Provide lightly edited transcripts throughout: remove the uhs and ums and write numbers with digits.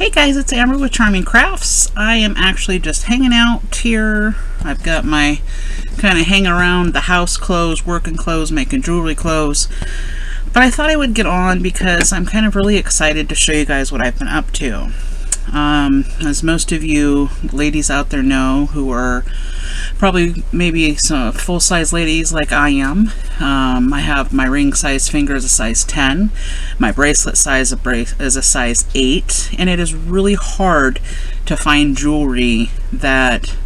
Hey guys, it's Amber with Charming Crafts. I am actually just hanging out here. I've got my kind of hang around the house clothes, working clothes, making jewelry clothes. But I thought I would get on because I'm kind of really excited to show you guys what I've been up to. As most of you ladies out there know, who are probably maybe some full-size ladies like I am, I have my ring size finger is a size 10, my bracelet size is a size 8, and it is really hard to find jewelry that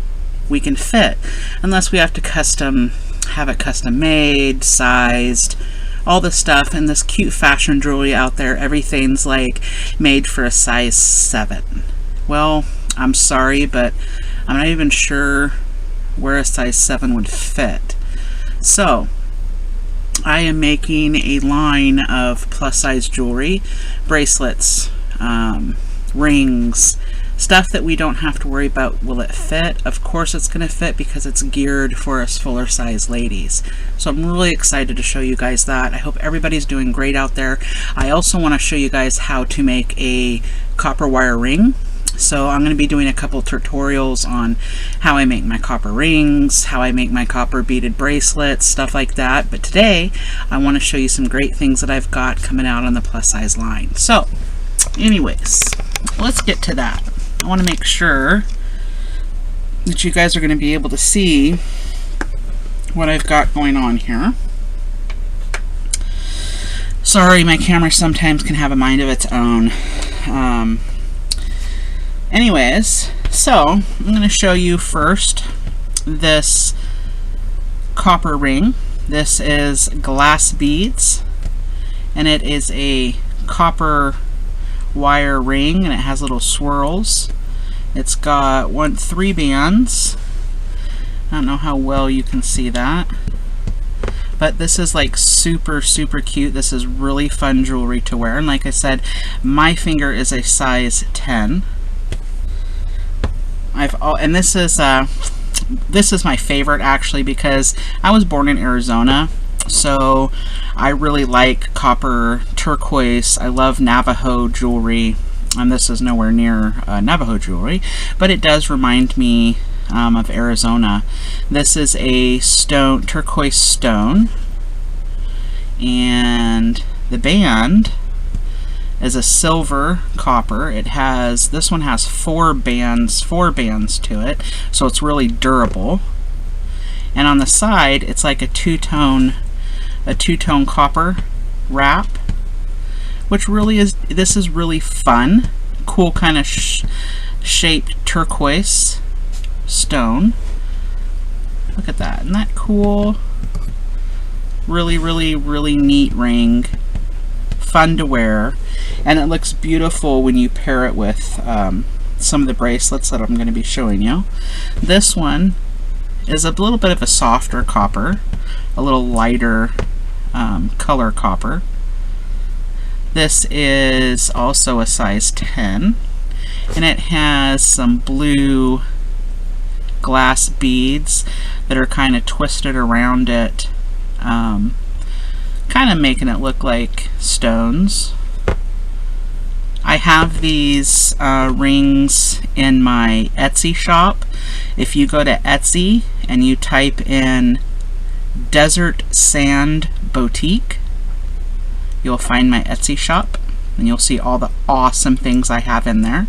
we can fit unless we have to have it custom made, sized, all this stuff. And this cute fashion jewelry out there, everything's like made for a size 7. Well, I'm sorry, but I'm not even sure where a size 7 would fit. So I am making a line of plus size jewelry, bracelets, rings, stuff that we don't have to worry about will it fit. Of course it's going to fit because it's geared for us fuller size ladies. So I'm really excited to show you guys that. I hope everybody's doing great out there. I also want to show you guys how to make a copper wire ring. So I'm going to be doing a couple tutorials on how I make my copper rings, how I make my copper beaded bracelets, stuff like that. But today I want to show you some great things that I've got coming out on the plus size line. So anyways, let's get to that. I want to make sure that you guys are going to be able to see what I've got going on here. Sorry, my camera sometimes can have a mind of its own. Anyways, so I'm going to show you first this copper ring. This is glass beads, and it is a copper wire ring, and it has little swirls. It's got 3 bands. I don't know how well you can see that, but this is like super cute. This is really fun jewelry to wear, and like I said, my finger is a size 10. And this is my favorite actually, because I was born in Arizona, so I really like copper turquoise. I love Navajo jewelry, and this is nowhere near Navajo jewelry, but it does remind me of Arizona. This is a stone, turquoise stone, and the band is a silver copper. This one has 4 bands to it, so it's really durable. And on the side, it's like a two-tone copper wrap, which really is, this is really fun, cool kind of shaped turquoise stone. Look at that, isn't that cool? Really neat ring, fun to wear, and it looks beautiful when you pair it with some of the bracelets that I'm going to be showing you. This one is a little bit of a softer copper, a little lighter color copper. This is also a size 10, and it has some blue glass beads that are kind of twisted around it, kind of making it look like stones. I have these rings in my Etsy shop. If you go to Etsy and you type in DesertSandBoutique, you'll find my Etsy shop, and you'll see all the awesome things I have in there.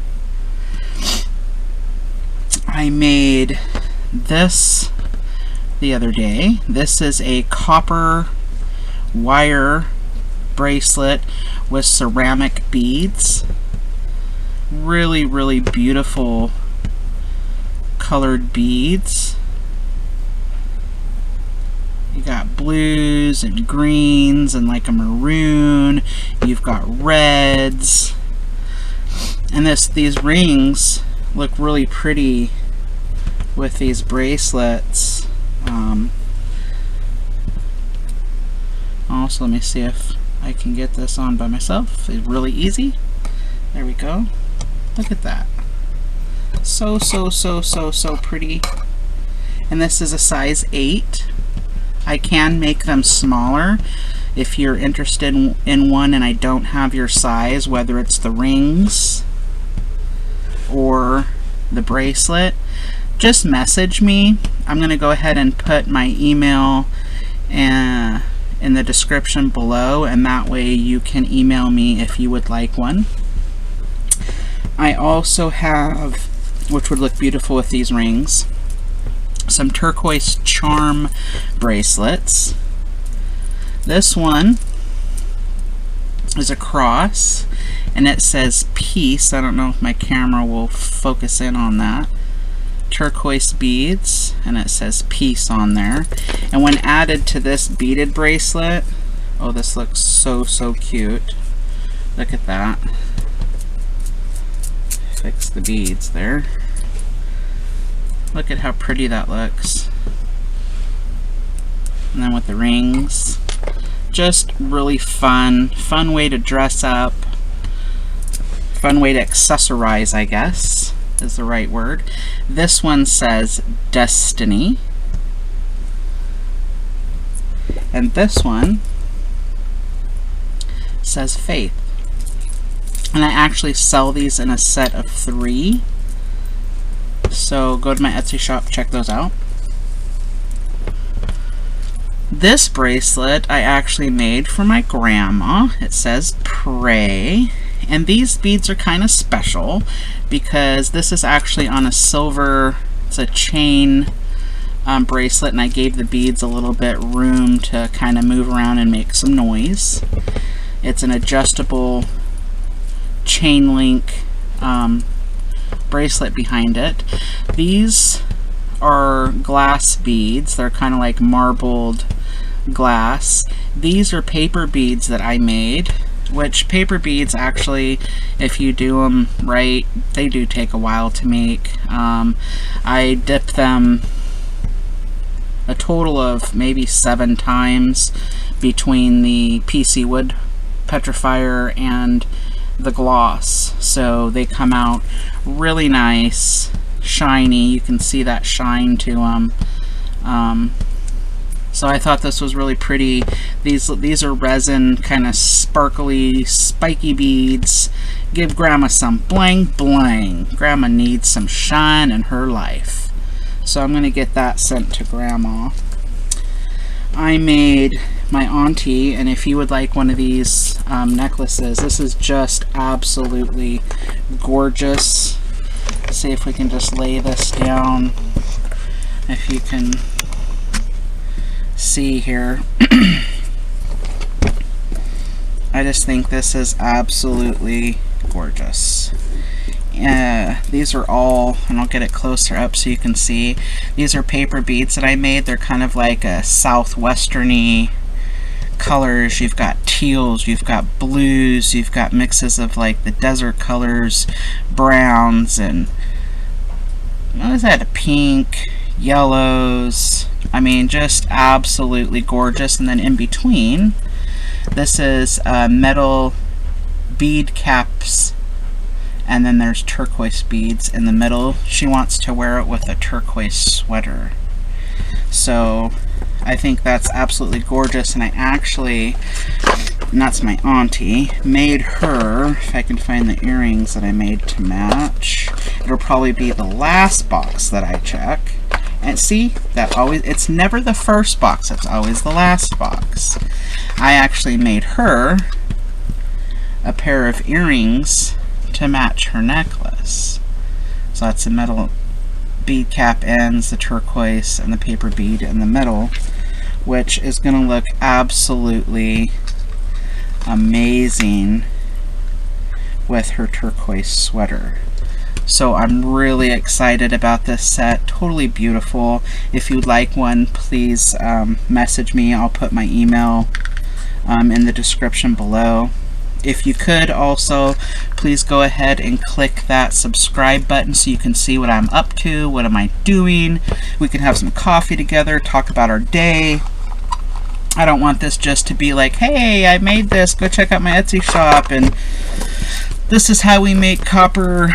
I made this the other day. This is a copper wire bracelet with ceramic beads. Really beautiful colored beads. You got blues and greens and like a maroon. You've got reds. And these rings look really pretty with these bracelets. Also, let me see if I can get this on by myself. It's really easy. There we go. Look at that. So pretty. And this is a size 8. I can make them smaller if you're interested in one and I don't have your size, whether it's the rings or the bracelet, just message me. I'm going to go ahead and put my email in the description below, and that way you can email me if you would like one. I also have, which would look beautiful with these rings, some turquoise charm bracelets. This one is a cross, and it says peace. I don't know if my camera will focus in on that. Turquoise beads, and it says peace on there. And when added to this beaded bracelet, oh, this looks so cute. Look at that. Fix the beads there. Look at how pretty that looks. And then with the rings, just really fun way to dress up, fun way to accessorize, I guess is the right word. This one says destiny, and this one says faith. And I actually sell these in a set of 3, so go to my Etsy shop, check those out. This bracelet I actually made for my grandma. It says pray, and these beads are kind of special because this is actually on a silver, it's a chain bracelet, and I gave the beads a little bit room to kind of move around and make some noise. It's an adjustable chain link bracelet behind it. These are glass beads. They're kind of like marbled glass. These are paper beads that I made, which paper beads actually, if you do them right, they do take a while to make. I dip them a total of maybe 7 times between the PC wood petrifier and the gloss, so they come out really nice, shiny. You can see that shine to them. So I thought this was really pretty. These are resin, kind of sparkly, spiky beads. Give Grandma some bling bling. Grandma needs some shine in her life. So I'm going to get that sent to Grandma. I made my auntie, and if you would like one of these necklaces, this is just absolutely gorgeous. Let's see if we can just lay this down, if you can see here. I just think this is absolutely gorgeous. These are all, and I'll get it closer up so you can see, these are paper beads that I made. They're kind of like a southwesterny colors. You've got teals, you've got blues, you've got mixes of like the desert colors, browns, and what is that, pink, yellows. I mean, just absolutely gorgeous. And then in between, this is metal bead caps, and then there's turquoise beads in the middle. She wants to wear it with a turquoise sweater, so I think that's absolutely gorgeous. And I actually, and that's my auntie, made her, if I can find the earrings that I made to match, it'll probably be the last box that I check. And see, that always, it's never the first box, it's always the last box. I actually made her a pair of earrings to match her necklace. So that's the metal bead cap ends, the turquoise, and the paper bead in the middle, which is going to look absolutely amazing with her turquoise sweater. So I'm really excited about this set. Totally beautiful. If you'd like one, please message me. I'll put my email in the description below. If you could also, please go ahead and click that subscribe button so you can see what I'm up to, what am I doing. We can have some coffee together, talk about our day. I don't want this just to be like, hey, I made this, go check out my Etsy shop, and this is how we make copper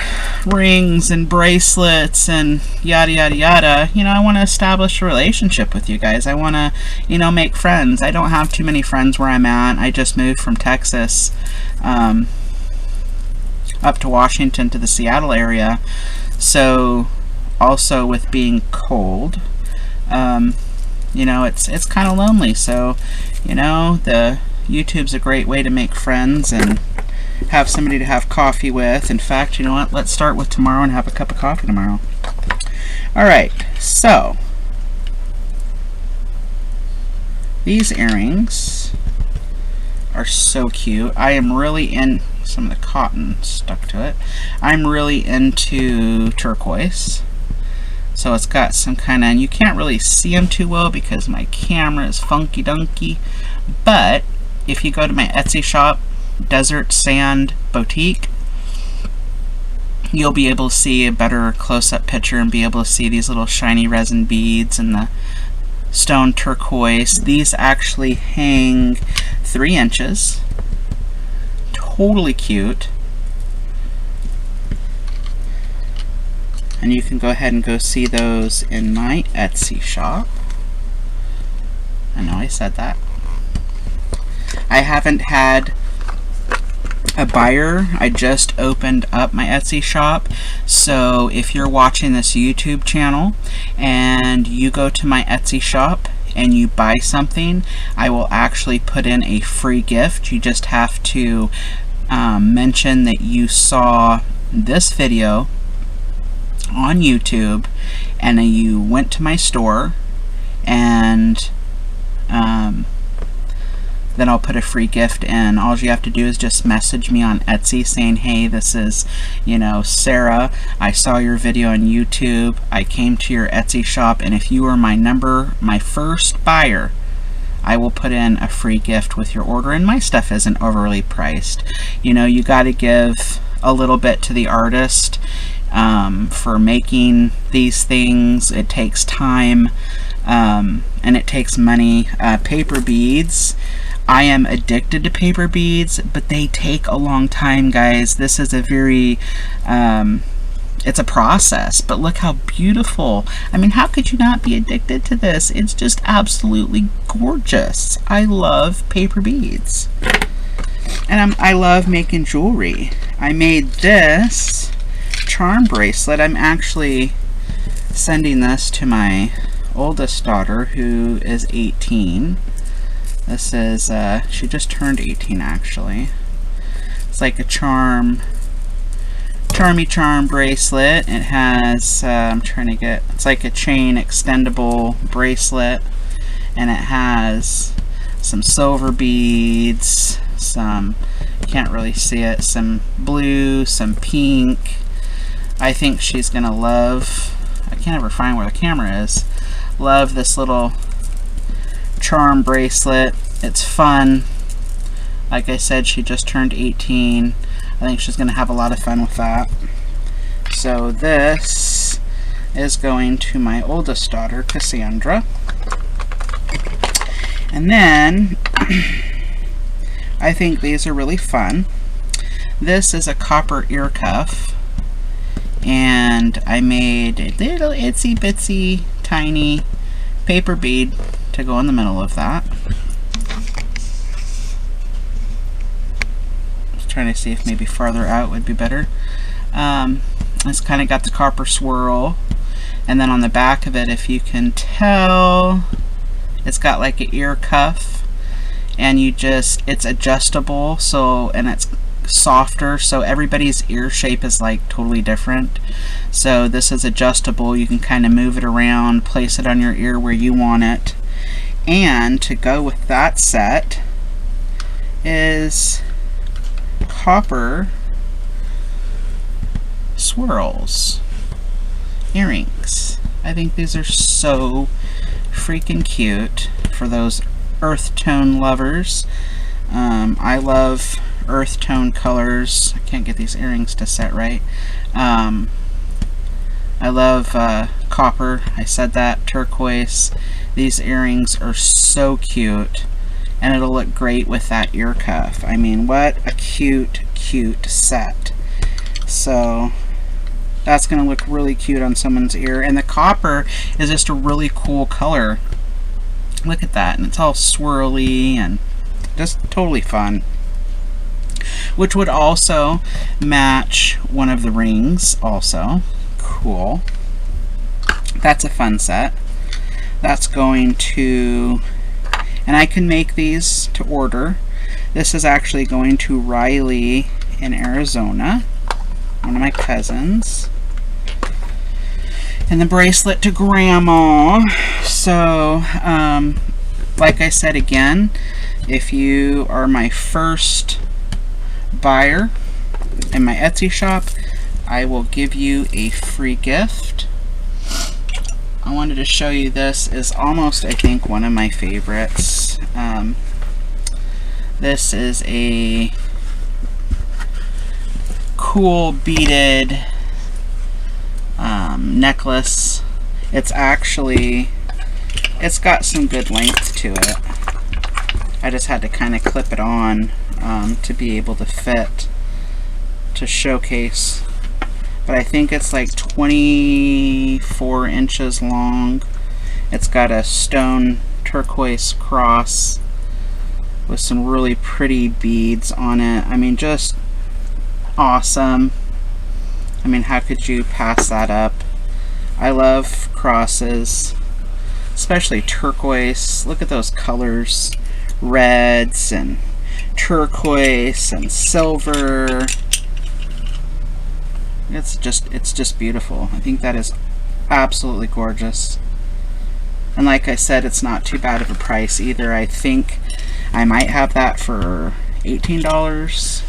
rings and bracelets and yada yada yada. You know, I want to establish a relationship with you guys. I want to, you know, make friends. I don't have too many friends where I'm at. I just moved from Texas up to Washington to the Seattle area. So also with being cold, you know, it's kind of lonely. So, you know, the YouTube's a great way to make friends and have somebody to have coffee with. In fact, you know what? Let's start with tomorrow and have a cup of coffee tomorrow. All right, so these earrings are so cute. I am really in some of the cotton stuck to it. I'm really into turquoise. So it's got some kind of, and you can't really see them too well because my camera is funky dunky. But if you go to my Etsy shop, DesertSandBoutique, you'll be able to see a better close-up picture and be able to see these little shiny resin beads and the stone turquoise. These actually hang 3 inches. Totally cute. And you can go ahead and go see those in my Etsy shop. I know I said that. I haven't had a buyer. I just opened up my Etsy shop. So if you're watching this YouTube channel and you go to my Etsy shop and you buy something, I will actually put in a free gift. You just have to mention that you saw this video on YouTube and you went to my store, and then I'll put a free gift in. All you have to do is just message me on Etsy saying, hey, this is, you know, Sarah. I saw your video on YouTube. I came to your Etsy shop, and if you are my first buyer, I will put in a free gift with your order, and my stuff isn't overly priced. You know, you got to give a little bit to the artist for making these things. It takes time, and it takes money. Paper beads, I am addicted to paper beads, but they take a long time, guys. This is a very it's a process, but look how beautiful. I mean, how could you not be addicted to this? It's just absolutely gorgeous. I love paper beads, and I love making jewelry. I made this charm bracelet. I'm actually sending this to my oldest daughter, who is 18. This is she just turned 18 actually. It's like a charmy charm bracelet. It has it's like a chain extendable bracelet, and it has some silver beads, some, you can't really see it, some blue, some pink. I think she's gonna love, I can't ever find where the camera is, love this little charm bracelet. It's fun. Like I said, she just turned 18. I think she's gonna have a lot of fun with that. So this is going to my oldest daughter, Cassandra. And then I think these are really fun. This is a copper ear cuff, and I made a little itsy bitsy tiny paper bead to go in the middle of that. Just trying to see if maybe farther out would be better. It's kind of got the copper swirl, and then on the back of it, if you can tell, it's got like an ear cuff, and it's adjustable, so, and it's softer, so everybody's ear shape is like totally different. So this is adjustable. You can kind of move it around, place it on your ear where you want it. And to go with that set is copper swirls earrings. I think these are so freaking cute for those earth tone lovers. I love earth tone colors. I can't get these earrings to set right. I love copper. I said that. Turquoise. These earrings are so cute, and it'll look great with that ear cuff. I mean, what a cute set. So that's going to look really cute on someone's ear. And the copper is just a really cool color. Look at that. And it's all swirly and just totally fun. which would also match one of the rings also. Cool. That's a fun set. That's going to, and I can make these to order. This is actually going to Riley in Arizona, one of my cousins. And the bracelet to Grandma. So, like I said again, if you are my first buyer in my Etsy shop, I will give you a free gift. I wanted to show you, this is almost, I think, one of my favorites. This is a cool beaded necklace. It's actually, it's got some good length to it. I just had to kind of clip it on to be able to fit, to showcase. But I think it's like 24 inches long. It's got a stone turquoise cross with some really pretty beads on it. I mean, just awesome. I mean, how could you pass that up? I love crosses, especially turquoise. Look at those colors. Reds and turquoise and silver. It's just beautiful. I think that is absolutely gorgeous. And like I said, it's not too bad of a price either. I think I might have that for $18.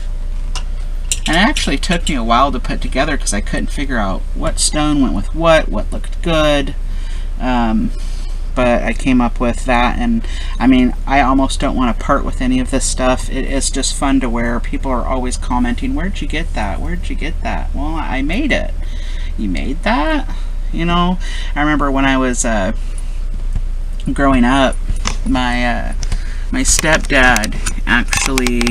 And it actually took me a while to put together because I couldn't figure out what stone went with what looked good. But I came up with that, and I mean, I almost don't want to part with any of this stuff. It is just fun to wear. People are always commenting, where'd you get that? Where'd you get that? Well, I made it. You made that? You know, I remember when I was growing up, my stepdad actually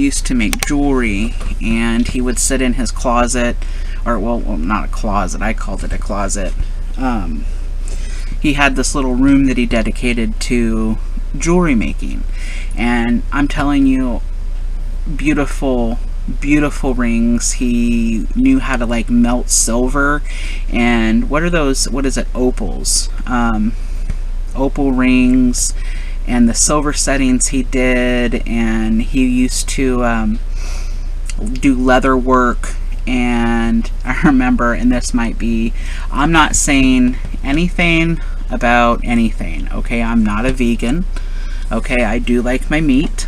used to make jewelry, and he would sit in his closet, or well, not a closet, I called it a closet. He had this little room that he dedicated to jewelry making, and I'm telling you, beautiful rings. He knew how to like melt silver, and what are those, what is it, opals, opal rings, and the silver settings he did. And he used to do leather work. And I remember, and this might be, I'm not saying anything about anything, okay? I'm not a vegan, okay? I do like my meat.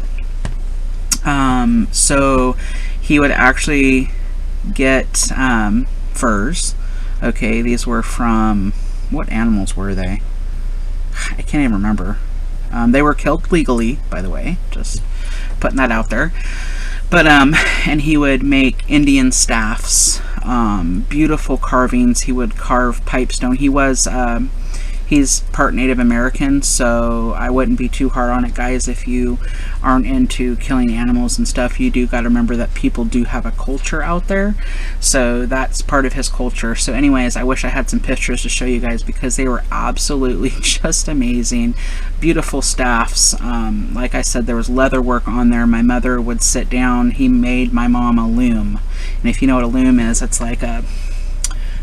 So he would actually get furs, okay? These were from, what animals were they? I can't even remember. They were killed legally, by the way, just putting that out there. But and he would make Indian staffs, beautiful carvings. He would carve pipestone. He was he's part Native American, so I wouldn't be too hard on it, guys. If you aren't into killing animals and stuff, you do got to remember that people do have a culture out there, so that's part of his culture. So anyways, I wish I had some pictures to show you guys because they were absolutely just amazing. Beautiful staffs. Like I said, there was leather work on there. My mother would sit down. He made my mom a loom, and if you know what a loom is, it's like a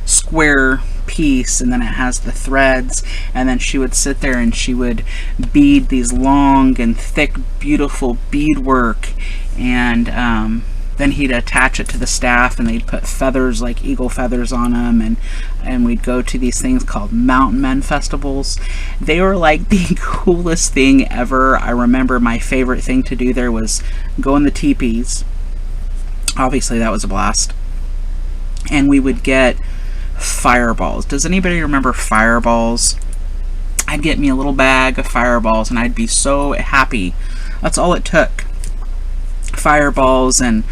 square piece, and then it has the threads, and then she would sit there and she would bead these long and thick beautiful beadwork, and then he'd attach it to the staff, and they'd put feathers, like eagle feathers, on them, and we'd go to these things called mountain men festivals. They were like the coolest thing ever. I remember my favorite thing to do there was go in the teepees. Obviously that was a blast. And we would get fireballs. Does anybody remember fireballs? I'd get me a little bag of fireballs and I'd be so happy. That's all it took. Fireballs, and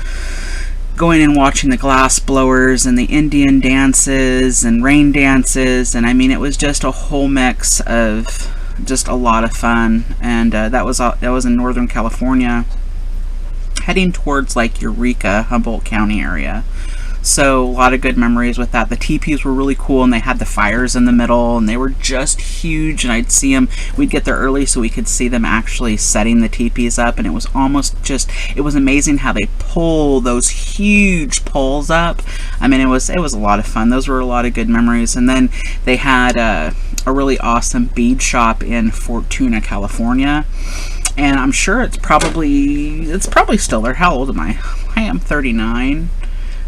going and watching the glass blowers and the Indian dances and rain dances, and I mean, it was just a whole mix of just a lot of fun. And that was in Northern California, heading towards like Eureka, Humboldt County area. So a lot of good memories with that. The teepees were really cool, and they had the fires in the middle, and they were just huge, and I'd see them. We'd get there early so we could see them actually setting the teepees up, and it was almost just, it was amazing how they pull those huge poles up. I mean, it was a lot of fun. Those were a lot of good memories. And then they had a really awesome bead shop in Fortuna, California. And I'm sure it's probably still there. How old am I? I am 39.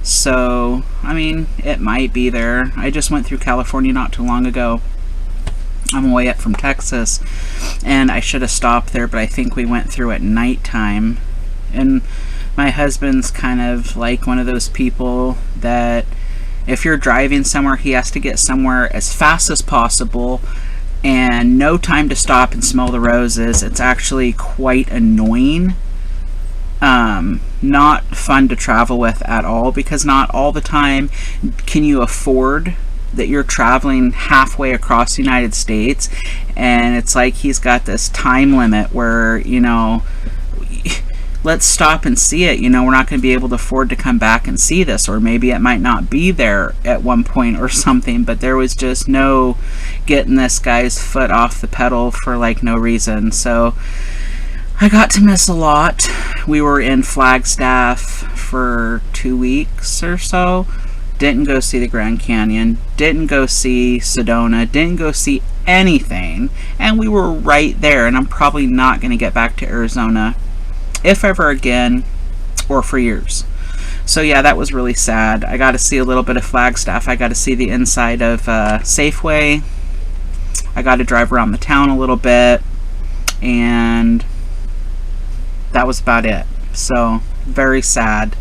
So, I mean, it might be there. I just went through California not too long ago. I'm way up from Texas, and I should have stopped there, but I think we went through at nighttime. And my husband's kind of like one of those people that if you're driving somewhere, he has to get somewhere as fast as possible and no time to stop and smell the roses. It's actually quite annoying. Not fun to travel with at all, because not all the time can you afford that you're traveling halfway across the United States, and it's like he's got this time limit where, you know, let's stop and see it. You know, we're not going to be able to afford to come back and see this, or maybe it might not be there at one point or something, but there was just no getting this guy's foot off the pedal for like no reason. So I got to miss a lot. We were in Flagstaff for 2 weeks or so. Didn't go see the Grand Canyon. Didn't go see Sedona. Didn't go see anything. And we were right there. And I'm probably not going to get back to Arizona, if ever again, or for years. So yeah, that was really sad. I got to see a little bit of Flagstaff. I got to see the inside of Safeway. I got to drive around the town a little bit. And that was about it. So very sad.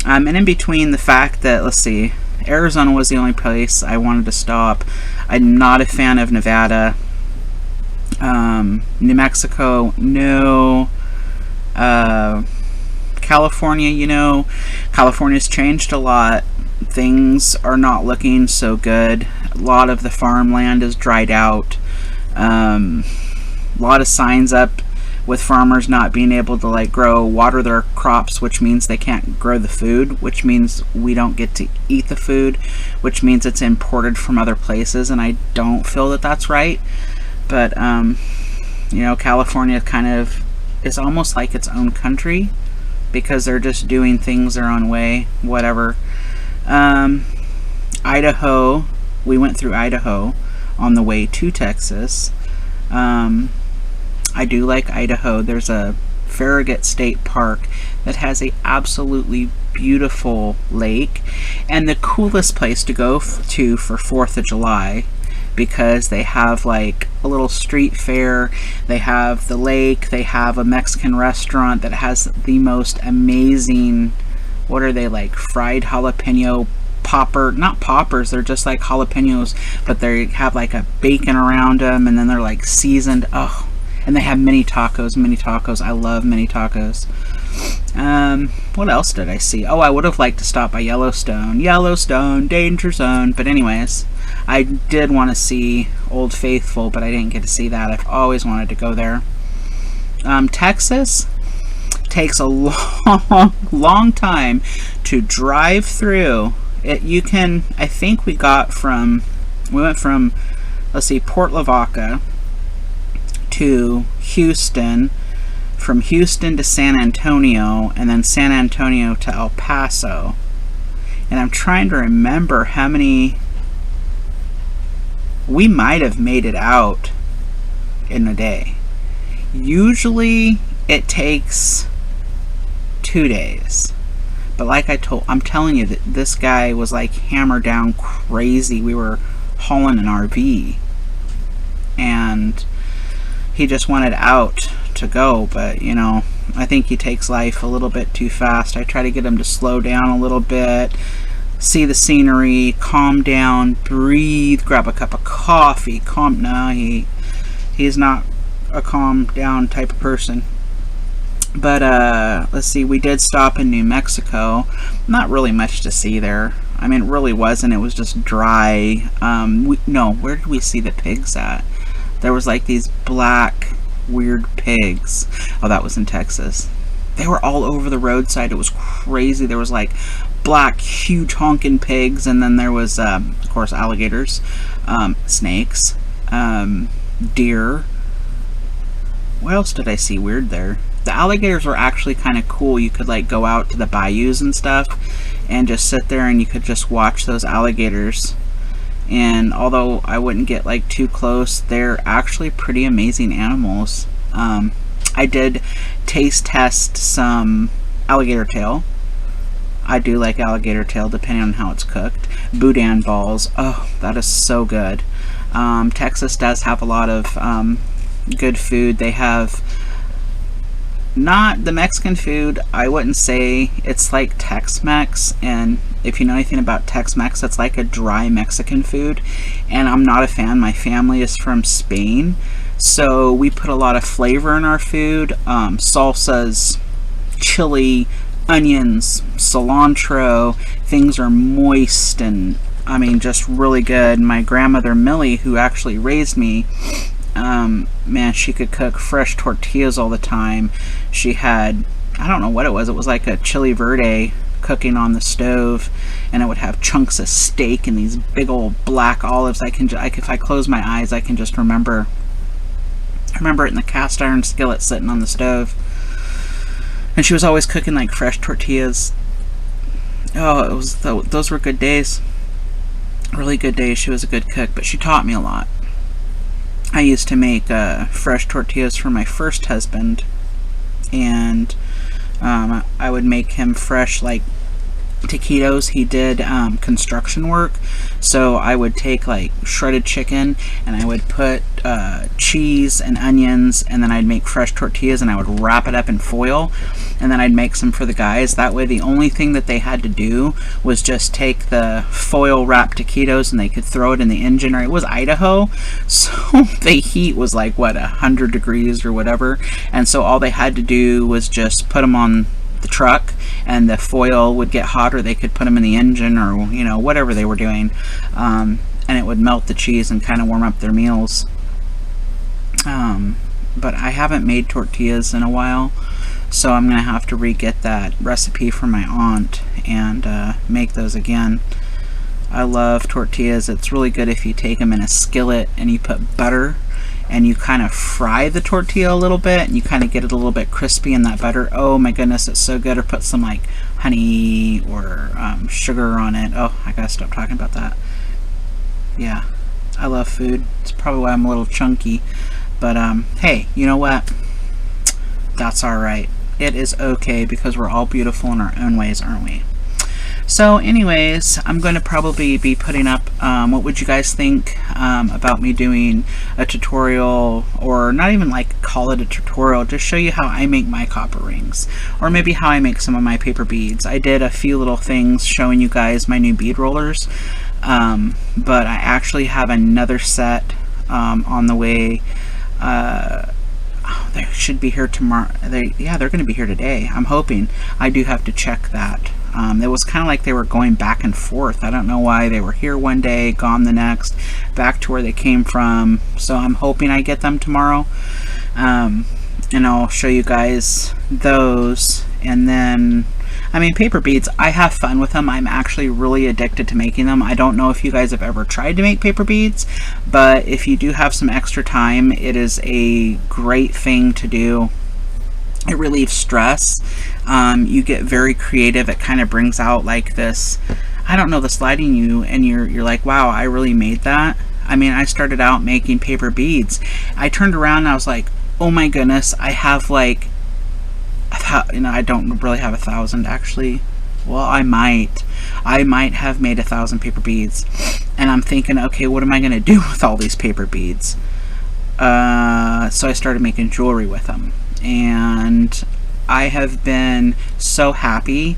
And in between the fact that, let's see, Arizona was the only place I wanted to stop. I'm not a fan of Nevada. New Mexico, no. California, you know, California's changed a lot. Things are not looking so good. A lot of the farmland is dried out. A lot of signs up with farmers not being able to like water their crops, which means they can't grow the food, which means we don't get to eat the food, which means it's imported from other places, and I don't feel that that's right. But you know, California kind of is almost like its own country, because they're just doing things their own way, whatever. Idaho, we went through Idaho on the way to Texas. I do like Idaho. There's a Farragut State Park that has a absolutely beautiful lake, and the coolest place to go to for 4th of July, because they have like a little street fair, they have the lake, they have a Mexican restaurant that has the most amazing, what are they, like fried jalapeno not poppers, they're just like jalapenos, but they have like a bacon around them, and then they're like seasoned. Oh, and they have mini tacos. I love mini tacos. What else did I see? Oh, I would have liked to stop by Yellowstone, danger zone. But anyways, I did want to see Old Faithful, but I didn't get to see that. I've always wanted to go there. Texas takes a long time to drive through. You can, I think we went from, let's see, Port Lavaca to Houston, from Houston to San Antonio, and then San Antonio to El Paso. And I'm trying to remember how many we might have made it out in a day. Usually it takes 2 days. But like I'm telling you, that this guy was like hammered down crazy. We were hauling an RV, and he just wanted out to go. But you know, I think he takes life a little bit too fast. I try to get him to slow down a little bit, see the scenery, calm down, breathe, grab a cup of coffee, he's not a calm down type of person. But let's see, we did stop in New Mexico. Not really much to see there. I mean, it really wasn't. It was just dry. Where did we see the pigs at? There was like these black weird pigs. Oh, that was in Texas. They were all over the roadside. It was crazy. There was like black, huge honking pigs, and then there was, of course, alligators, snakes, deer. What else did I see weird there? The alligators were actually kind of cool. You could like go out to the bayous and stuff and just sit there and you could just watch those alligators. And although I wouldn't get like too close, they're actually pretty amazing animals. I did taste test some alligator tail. I do like alligator tail depending on how it's cooked. Boudin balls. Oh, that is so good. Texas does have a lot of good food. They have not the Mexican food. I wouldn't say it's like Tex-Mex, and if you know anything about Tex-Mex, it's like a dry Mexican food, and I'm not a fan. My family is from Spain, so we put a lot of flavor in our food. Salsas, chili, onions, cilantro. Things are moist and I mean just really good. My grandmother Millie, who actually raised me, man, she could cook fresh tortillas all the time. She had, I don't know what it was like a chili verde cooking on the stove, and it would have chunks of steak and these big old black olives. If I close my eyes, I can just remember it in the cast iron skillet sitting on the stove. And she was always cooking like fresh tortillas. Oh, those were good days. Really good days. She was a good cook, but she taught me a lot. I used to make fresh tortillas for my first husband, and I would make him fresh like taquitos. He did construction work, so I would take like shredded chicken and I would put cheese and onions, and then I'd make fresh tortillas and I would wrap it up in foil, and then I'd make some for the guys. That way the only thing that they had to do was just take the foil wrapped taquitos and they could throw it in the engine. Or it was Idaho, so the heat was like what, 100 degrees or whatever, and so all they had to do was just put them on the truck and the foil would get hot, or they could put them in the engine, or you know, whatever they were doing, and it would melt the cheese and kind of warm up their meals. But I haven't made tortillas in a while, so I'm gonna have to re-get that recipe from my aunt and make those again. I love tortillas. It's really good if you take them in a skillet and you put butter and you kind of fry the tortilla a little bit and you kind of get it a little bit crispy in that butter. Oh my goodness, it's so good. Or put some like honey or sugar on it. Oh, I gotta stop talking about that. Yeah, I love food. It's probably why I'm a little chunky, but hey, you know what, that's alright. It is okay, because we're all beautiful in our own ways, aren't we? So anyways, I'm going to probably be putting up, what would you guys think about me doing a tutorial, or not even like call it a tutorial, just show you how I make my copper rings, or maybe how I make some of my paper beads. I did a few little things showing you guys my new bead rollers, but I actually have another set on the way. They should be here tomorrow. They're going to be here today. I'm hoping. I do have to check that. It was kind of like they were going back and forth. I don't know why. They were here one day, gone the next, back to where they came from. So I'm hoping I get them tomorrow. And I'll show you guys those. And then, I mean, paper beads, I have fun with them. I'm actually really addicted to making them. I don't know if you guys have ever tried to make paper beads, but if you do have some extra time, it is a great thing to do. It relieves stress. You get very creative. It kind of brings out like this, I don't know, this light in you, and you're like, wow, I really made that. I mean, I started out making paper beads. I turned around and I was like, oh my goodness, I have like, you know, I don't really have 1,000 actually. Well, I might have made 1,000 paper beads, and I'm thinking, okay, what am I going to do with all these paper beads? So I started making jewelry with them, and I have been so happy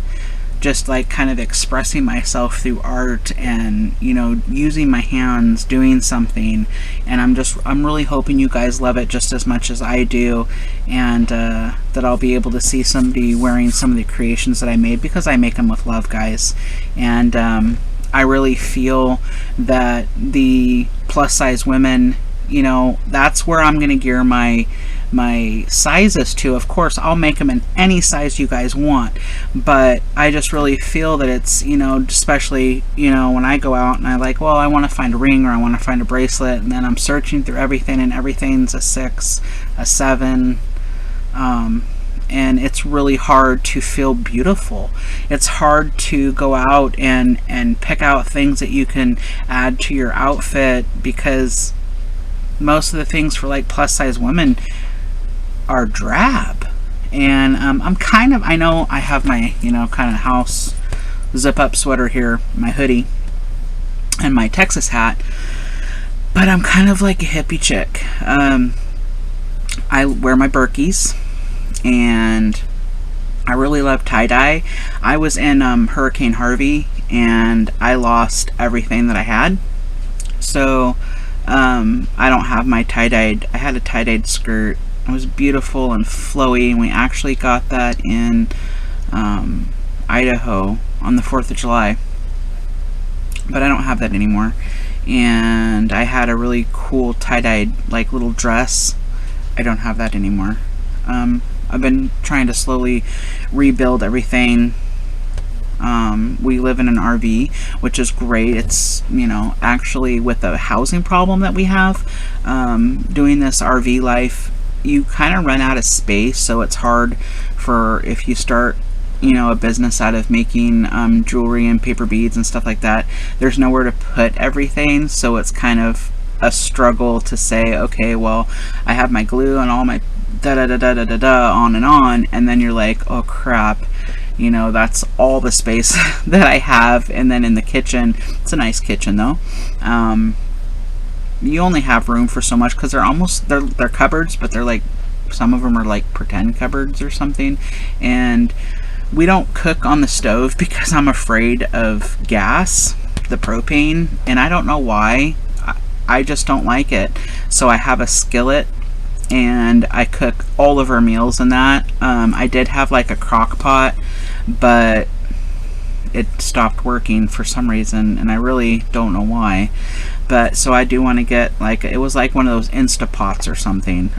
just like kind of expressing myself through art and, you know, using my hands, doing something. And I'm really hoping you guys love it just as much as I do, and that I'll be able to see somebody wearing some of the creations that I made, because I make them with love, guys. And I really feel that the plus size women, you know, that's where I'm going to gear my my sizes to. Of course, I'll make them in any size you guys want, but I just really feel that it's, you know, especially, you know, when I go out and I like, well, I want to find a ring or I want to find a bracelet, and then I'm searching through everything and everything's a 6, a 7, and it's really hard to feel beautiful. It's hard to go out and pick out things that you can add to your outfit, because most of the things for like plus size women are drab. And I'm kind of, I know I have my, you know, kind of house zip up sweater here, my hoodie, and my Texas hat, but I'm kind of like a hippie chick. I wear my Berkeys, and I really love tie-dye. I was in Hurricane Harvey, and I lost everything that I had. So I don't have my tie-dyed. I had a tie-dyed skirt. It was beautiful and flowy, and we actually got that in Idaho on the 4th of July. But I don't have that anymore. And I had a really cool tie-dyed like little dress. I don't have that anymore. I've been trying to slowly rebuild everything. We live in an RV, which is great. It's, you know, actually with the housing problem that we have, doing this RV life, you kind of run out of space. So it's hard for, if you start, you know, a business out of making jewelry and paper beads and stuff like that, there's nowhere to put everything. So it's kind of a struggle to say, okay, well, I have my glue and all my on, and then you're like, oh crap, you know, that's all the space that I have. And then in the kitchen, it's a nice kitchen though, you only have room for so much, because they're cupboards, but they're like, some of them are like pretend cupboards or something. And we don't cook on the stove because I'm afraid of gas, the propane, and I don't know why. I just don't like it. So I have a skillet, and I cook all of our meals in that. I did have like a crock pot, but it stopped working for some reason, and I really don't know why. But so I do want to get like, it was like one of those Instapots or something.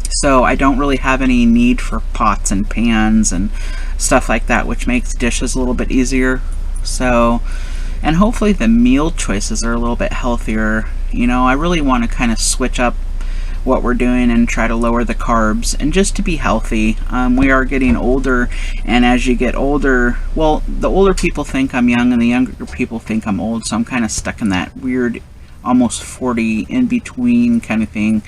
So I don't really have any need for pots and pans and stuff like that, which makes dishes a little bit easier. So, and hopefully the meal choices are a little bit healthier. You know, I really want to kind of switch up what we're doing and try to lower the carbs, and just to be healthy. We are getting older, and as you get older, well, the older people think I'm young and the younger people think I'm old, so I'm kind of stuck in that weird almost 40 in between kind of thing.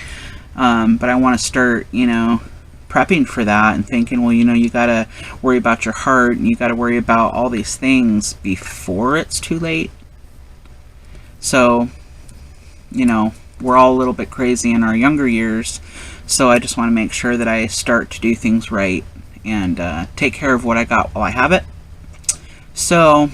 But I want to start, you know, prepping for that and thinking, well, you know, you gotta worry about your heart, and you gotta worry about all these things before it's too late. So, you know, we're all a little bit crazy in our younger years, so I just want to make sure that I start to do things right and take care of what I got while I have it. So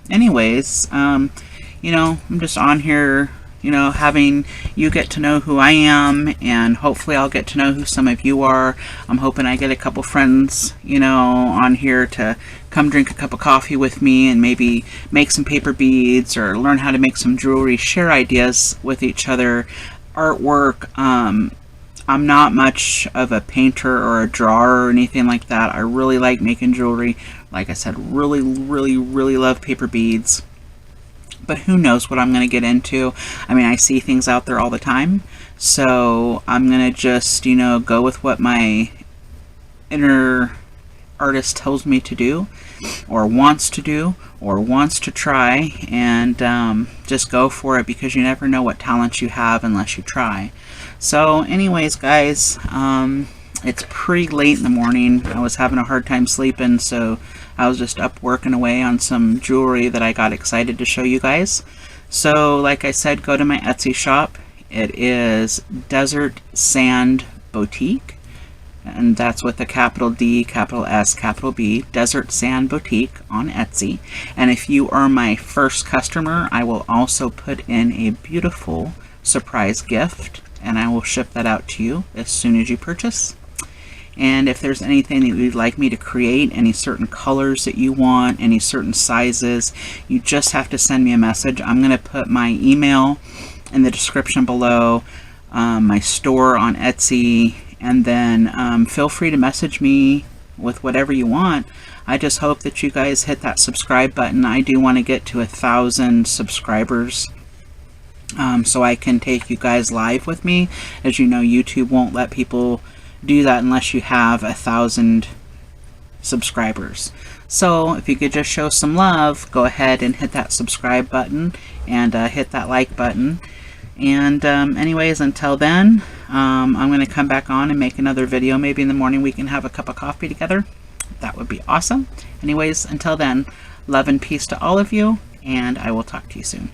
anyways, you know, I'm just on here, you know, having you get to know who I am, and hopefully I'll get to know who some of you are. I'm hoping I get a couple friends, you know, on here to come drink a cup of coffee with me and maybe make some paper beads or learn how to make some jewelry, share ideas with each other, artwork. I'm not much of a painter or a drawer or anything like that. I really like making jewelry. Like I said, really love paper beads. But who knows what I'm going to get into. I mean, I see things out there all the time. So I'm going to just, you know, go with what my inner artist tells me to do, or wants to do, or wants to try, and just go for it, because you never know what talents you have unless you try. So anyways, guys, it's pretty late in the morning. I was having a hard time sleeping, so I was just up working away on some jewelry that I got excited to show you guys. So like I said, go to my Etsy shop. It is DesertSandBoutique, and that's with a capital D, capital S, capital B, DesertSandBoutique on Etsy. And if you are my first customer, I will also put in a beautiful surprise gift, and I will ship that out to you as soon as you purchase. And if there's anything that you'd like me to create, any certain colors that you want, any certain sizes, you just have to send me a message. I'm going to put my email in the description below. my store on Etsy, and then feel free to message me with whatever you want. I just hope that you guys hit that subscribe button. I do want to get to 1,000 subscribers, so I can take you guys live with me. As you know, YouTube won't let people do that unless you have 1,000 subscribers. So if you could just show some love, go ahead and hit that subscribe button and hit that like button. And anyways, until then, I'm going to come back on and make another video. Maybe in the morning we can have a cup of coffee together. That would be awesome. Anyways, until then, love and peace to all of you, and I will talk to you soon.